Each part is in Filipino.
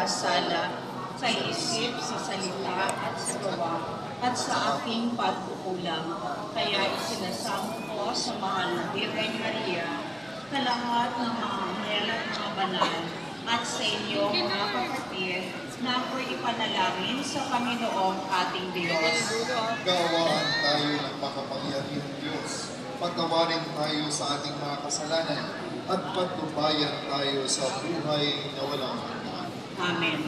pagkakasala sa isip, sa salita at sa gawa, at sa aking pagkukulang. Kaya isinasamo ko sa mahal na Birhen Maria, sa lahat ng mga anghel at mga banal, at sa inyo, mga kapatid, na ako'y ipanalangin sa Panginoong ating Diyos. Gawaan tayo ng makapangyarihang Diyos. Patawarin tayo sa ating mga kasalanan at patnubayan tayo sa buhay na walang hanggan. Amen.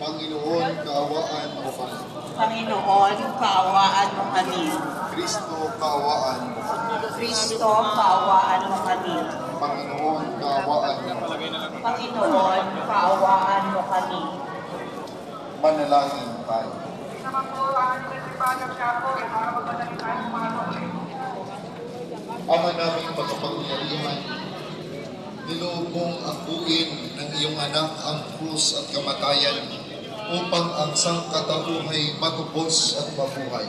Panginoon, kaawaan mo kami. Panginoon, kaawaan mo kami. Kristo, kaawaan mo kami. Kristo, kaawaan mo kami. Panginoon, kaawaan mo kami. Panginoon, kaawaan mo kami. Manalangin tayo. Ama naming makapangyarihan, niloob mong akuin ng iyong anak ang krus at kamatayan upang ang sangkatauhay matupos at mabuhay.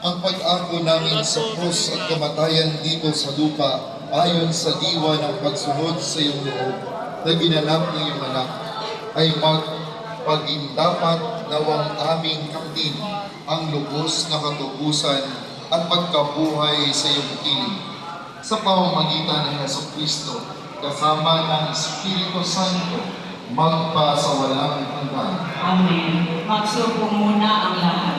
Ang pag-ako namin sa krus at kamatayan dito sa lupa ayon sa diwa ng pagsunod sa iyong loob na ginanap ng iyong anak ay magpagindapat nawang aming kamtin ang lubos na katubusan at pagkabuhay sa iyong piling. Sa pamamagitan ng Jesucristo, kasama ng Espiritu Santo, magpa sa walang hanggan. Amen. Magsuko muna ang lahat.